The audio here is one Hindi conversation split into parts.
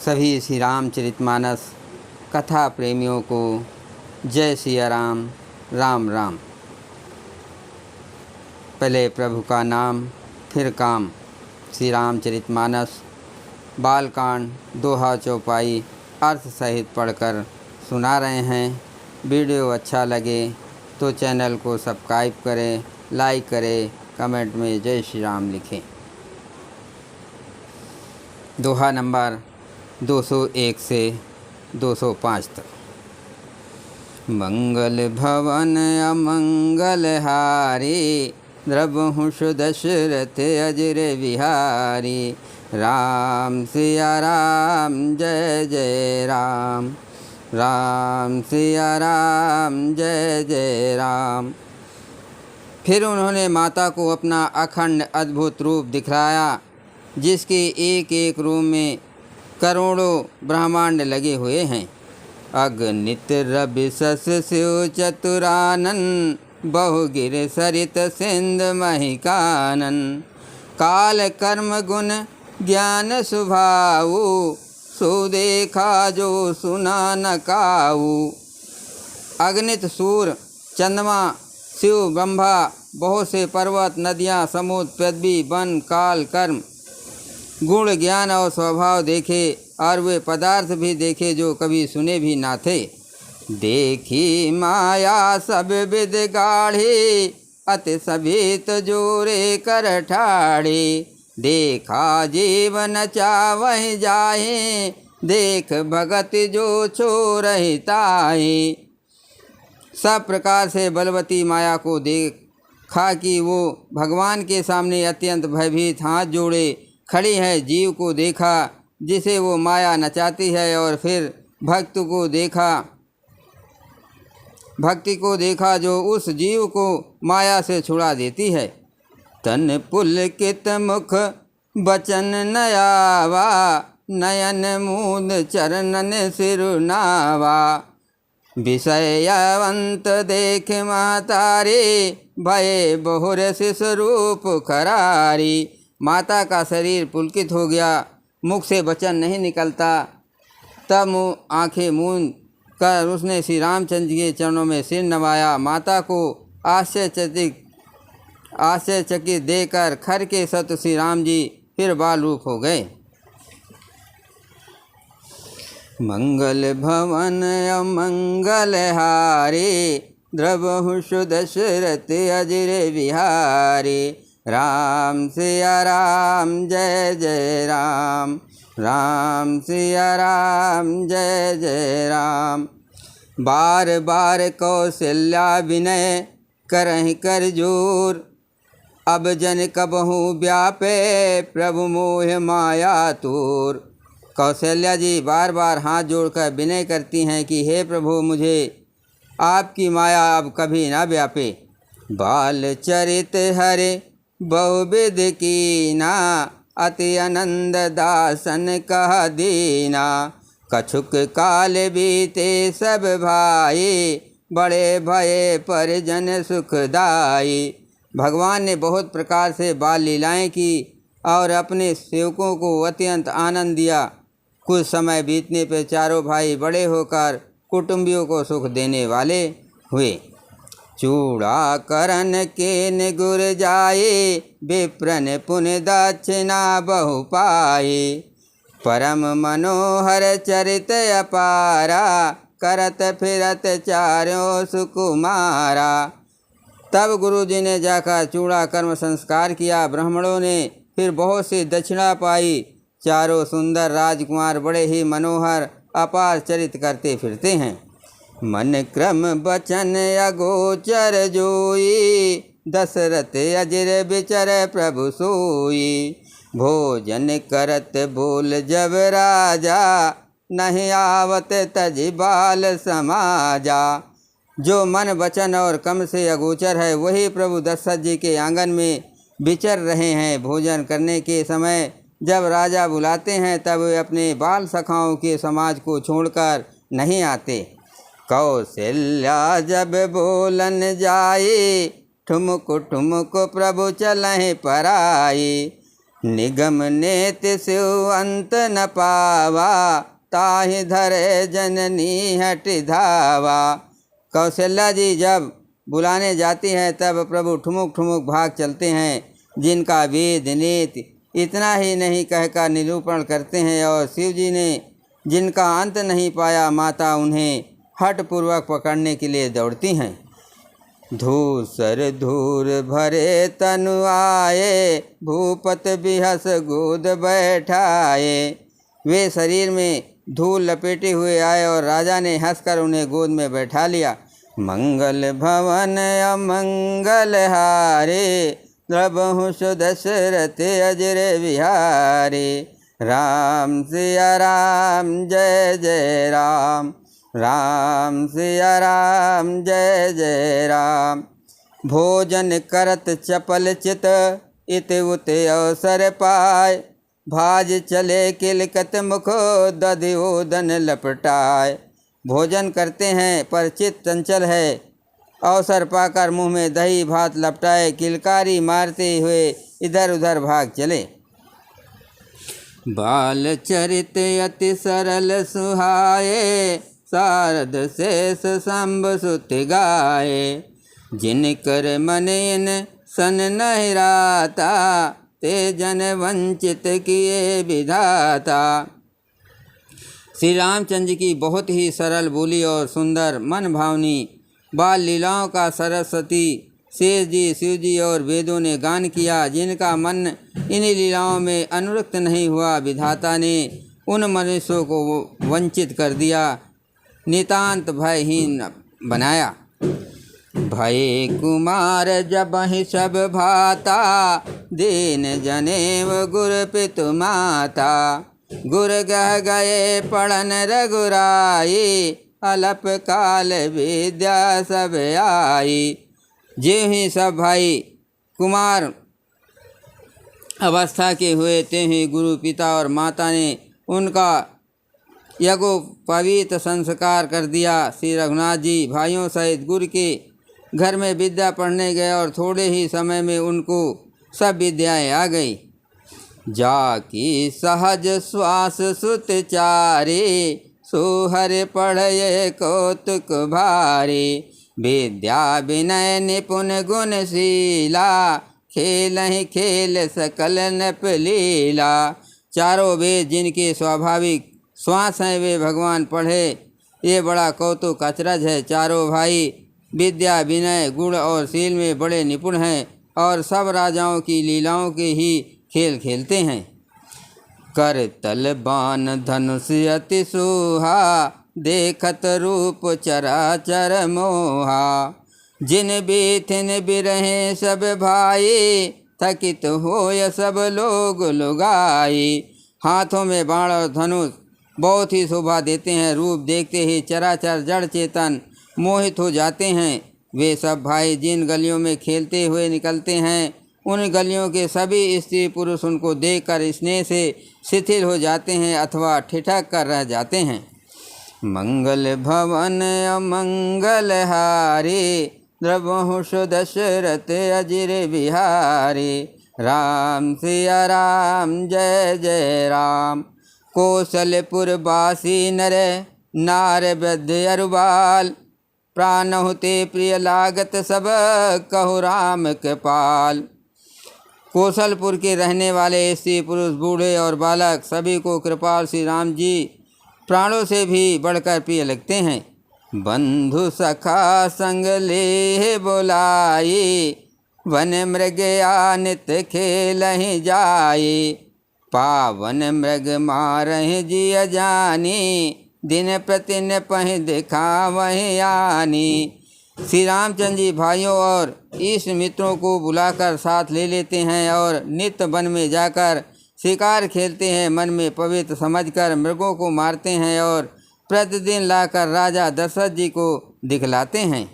सभी श्री रामचरितमानस कथा प्रेमियों को जय सिया राम। राम राम। पहले प्रभु का नाम फिर काम। श्री रामचरितमानस बालकांड दोहा चौपाई अर्थ सहित पढ़कर सुना रहे हैं। वीडियो अच्छा लगे तो चैनल को सब्सक्राइब करें, लाइक करें, कमेंट में जय श्री राम लिखें। दोहा नंबर 201 से 205 तक। मंगल भवन अमंगल हारी, द्रवहु दशरथ अजर विहारी। राम सिया राम जय जय राम, राम सिया राम जय जय राम। फिर उन्होंने माता को अपना अखंड अद्भुत रूप दिखलाया, जिसके एक एक रूप में करोड़ों ब्रह्मांड लगे हुए हैं। अगणित रवि शश शिव चतुरानन, बहुगिर सरित सिंध महिकानन। काल कर्म गुण ज्ञान सुभाऊ, सो देखा जो सुना न काऊ। अगणित सूर्य चंद्रमा शिव ब्रह्मा, बहुत से पर्वत नदियाँ समुद्र पृथ्वी वन काल कर्म गुण ज्ञान और स्वभाव देखे, और वे पदार्थ भी देखे जो कभी सुने भी ना थे। देखी माया सब विद गाढ़ी, अति सभित जोरे कर ठाढ़ी। देखा जीवन चावहि जाहे, देख भगत जो छोरहि ताहि। सब प्रकार से बलवती माया को देखा कि वो भगवान के सामने अत्यंत भयभीत हाथ जोड़े खड़ी है। जीव को देखा जिसे वो माया नचाती है, और फिर भक्ति को देखा जो उस जीव को माया से छुड़ा देती है। तन पुलकित मुख बचन नयावा, नयन मूंद चरणन सिरुनावा। विषयवंत देख महतारी, भय बहुर शिश रूप खरारी। माता का शरीर पुलकित हो गया, मुख से वचन नहीं निकलता। तब आंखें मूंद कर उसने श्री रामचंद्र के चरणों में सिर नवाया। माता को आश्चर्यचकित देकर खर के सत श्री राम जी फिर बाल रूप हो गए। मंगल भवन अमंगल हारी, द्रवहु दशरथ अजर विहारी। राम सिया राम जय जय राम, राम सिया राम जय जय राम। बार बार कौशल्या विनय करहि कर जोर, अब जन कबहु व्यापे प्रभु मोह माया तोर। कौशल्या जी बार बार हाथ जोड़कर विनय करती हैं कि हे प्रभु, मुझे आपकी माया अब कभी ना व्यापे। बाल चरित हरे बहुविध कीना, अति आनंद दासन कह दीना। कछुक काल बीते सब भाई, बड़े भये परिजन सुखदाई। भगवान ने बहुत प्रकार से बाल लीलाएं की और अपने सेवकों को अत्यंत आनंद दिया। कुछ समय बीतने पर चारों भाई बड़े होकर कुटुंबियों को सुख देने वाले हुए। चूड़ा करन के निगुर जाए, विप्रन पुण्य दक्षिणा बहु पाए। परम मनोहर चरित अपारा, करत फिरत चारों सुकुमारा। तब गुरुजी ने जाकर चूड़ा कर्म संस्कार किया। ब्राह्मणों ने फिर बहुत सी दक्षिणा पाई। चारों सुंदर राजकुमार बड़े ही मनोहर अपार चरित करते फिरते हैं। मन क्रम बचन अगोचर जोई, दशरथ अजर बिचर प्रभु सोई। भोजन करत बोल जब राजा, नहीं आवत तज बाल समाजा। जो मन वचन और कम से अगोचर है, वही प्रभु दशरथ जी के आंगन में विचर रहे हैं। भोजन करने के समय जब राजा बुलाते हैं, तब वे अपने बाल सखाओं के समाज को छोड़कर नहीं आते। कौशल्या जब बोलन जाए, ठुमक ठुमक प्रभु चलहि पराई। निगम नेत सिव अंत न पावा, ताहि धरे जननी हट धावा। कौशल्या जी जब बुलाने जाती हैं तब प्रभु ठुमुक ठुमुक भाग चलते हैं, जिनका वेद नेत इतना ही नहीं कहकर निरूपण करते हैं। और शिव जी ने जिनका अंत नहीं पाया, माता उन्हें हठपूर्वक पकड़ने के लिए दौड़ती हैं। धूसर धूर भरे तनु आए, भूपत बिहस गोद बैठाए। वे शरीर में धूल लपेटे हुए आए और राजा ने हंसकर उन्हें गोद में बैठा लिया। मंगल भवन अमंगल हारे, द्रबहु सुदशरथ अजर विहारे। राम सिया राम जय जय राम, राम सिया राम जय जय राम। भोजन करत चपल चित, इत उत अवसर पाए। भाज चले किलकत मुख, दधिओदन लपटाए। भोजन करते हैं पर चित चंचल है, अवसर पाकर मुंह में दही भात लपटाए किलकारी मारते हुए इधर उधर भाग चले। बाल चरित अति सरल सुहाए, शारद शेष शंभ सुत गाए। जिन कर मन इन सन नहीं राता, ते जन वंचित किए विधाता। श्री रामचंद्र की बहुत ही सरल बोली और सुंदर मन भावनी बाल लीलाओं का सरस्वती शेष जी, शिव जी और वेदों ने गान किया। जिनका मन इन्हीं लीलाओं में अनुरक्त नहीं हुआ, विधाता ने उन मनुष्यों को वंचित कर दिया, नितांत भयहीन बनाया। भय कुमार जब ही सब भाता, दीन जनेव गुर पितु माता। गुर गह गए पढ़न रघुराई, अलप काल विद्या सब आई। जे ही सब भाई कुमार अवस्था के हुए, ते ही गुरु पिता और माता ने उनका यज्ञोपवीत संस्कार कर दिया। श्री रघुनाथ जी भाइयों सहित गुरु के घर में विद्या पढ़ने गए और थोड़े ही समय में उनको सब विद्याएं आ गई। जाकी सहज श्वास सुत चारे, सुहर पढ़े कौतुक भारी। विद्या विनय निपुण गुणशीला, खेल ही खेल सकल नप लीला। चारों वेद जिनके स्वाभाविक श्वास हैं, वे भगवान पढ़े, ये बड़ा कौतुक अचरज है। चारों भाई विद्या विनय गुण और शील में बड़े निपुण हैं और सब राजाओं की लीलाओं के ही खेल खेलते हैं। कर तल बान धनुष अति सोहा, देखत रूप चराचर मोहा। जिन बेथिन बिरहे सब भाई, थकित होय सब लोग लुगाई। हाथों में बाण और धनुष बहुत ही शोभा देते हैं, रूप देखते ही चराचर जड़ चेतन मोहित हो जाते हैं। वे सब भाई जिन गलियों में खेलते हुए निकलते हैं, उन गलियों के सभी स्त्री पुरुष उनको देखकर स्नेह से शिथिल हो जाते हैं अथवा ठिठक कर रह जाते हैं। मंगल भवन अमंगल हारे, द्रबहु सुदशरथ अजिर बिहारी। राम सिया राम जय जय राम। कौशलपुर बासी नर नार वृद्ध अरुबाल, प्राण होते प्रिय लागत सब कहु राम कृपाल। कौशलपुर के रहने वाले स्त्री पुरुष बूढ़े और बालक सभी को कृपाल श्री राम जी प्राणों से भी बढ़कर प्रिय लगते हैं। बंधु सखा संग ले बोलाई, वन मृग आनित खेलहि जाई। पावन मृग मारहि जिय जानी, दिन प्रतिन पहि दिखावहि आनी। श्री रामचंद्र जी भाइयों और इष्ट मित्रों को बुलाकर साथ ले लेते हैं और नित्य वन में जाकर शिकार खेलते हैं। मन में पवित्र समझकर मृगों को मारते हैं और प्रतिदिन लाकर राजा दशरथ जी को दिखलाते हैं।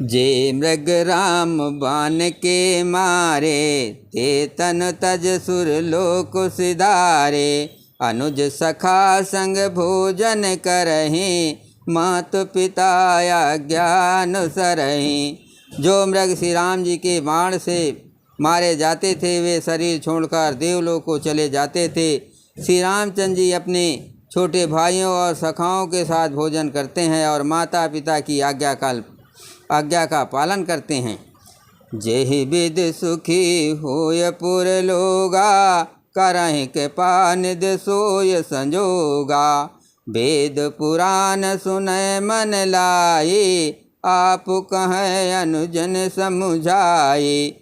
जे मृग राम बान के मारे, ते तन तज सुर लोक सिधारे। अनुज सखा संग भोजन करहि, मातु पिता आज्ञा अनुसरहि। जो मृग श्री राम जी के बाण से मारे जाते थे वे शरीर छोड़कर देवलोक को चले जाते थे। श्री रामचंद्र जी अपने छोटे भाइयों और सखाओं के साथ भोजन करते हैं और माता पिता की आज्ञा का पालन करते हैं। जेहि विद सुखी होय पुर लोगा, करहि के पानिद सोय संजोगा। वेद पुराण सुनय मन लाए, आप कहें अनुजन समुझाए।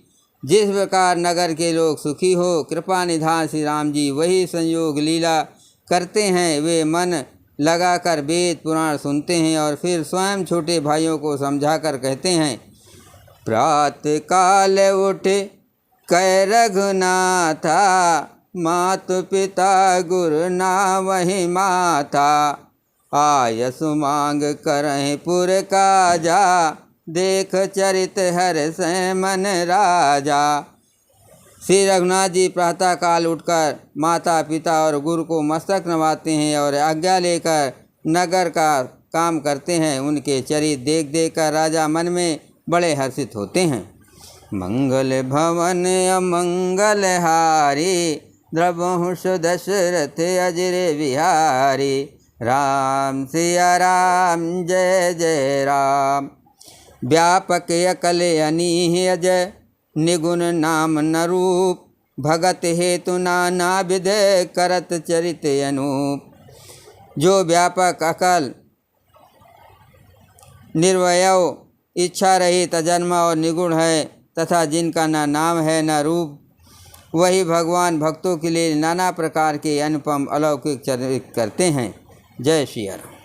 जिस प्रकार नगर के लोग सुखी हो, कृपा निधान श्री राम जी वही संयोग लीला करते हैं। वे मन लगाकर वेद पुराण सुनते हैं और फिर स्वयं छोटे भाइयों को समझाकर कहते हैं। प्रातः काल उठे कै रघुनाथा, मातु पिता गुरु नावहि माथा। आय सुमांग करहि पुर काजा, देख चरित हर्षै मन राजा। श्री रघुनाथ जी प्रातः काल उठकर माता पिता और गुरु को मस्तक नवाते हैं और आज्ञा लेकर नगर का काम करते हैं। उनके चरित देख देख कर राजा मन में बड़े हर्षित होते हैं। मंगल भवन अमंगल हारी, द्रवहु दशरथ अजर बिहारी। राम सिया राम जय जय राम। व्यापक अकल अनीह अजय, निगुण नाम न रूप। भगत हेतु नाना विध, करत चरित अनूप। जो व्यापक अकल, निर्वयव, इच्छा रहित, अजन्मा और निगुण है तथा जिनका न नाम है न रूप, वही भगवान भक्तों के लिए नाना प्रकार के अनुपम अलौकिक चरित करते हैं। जय श्री राम।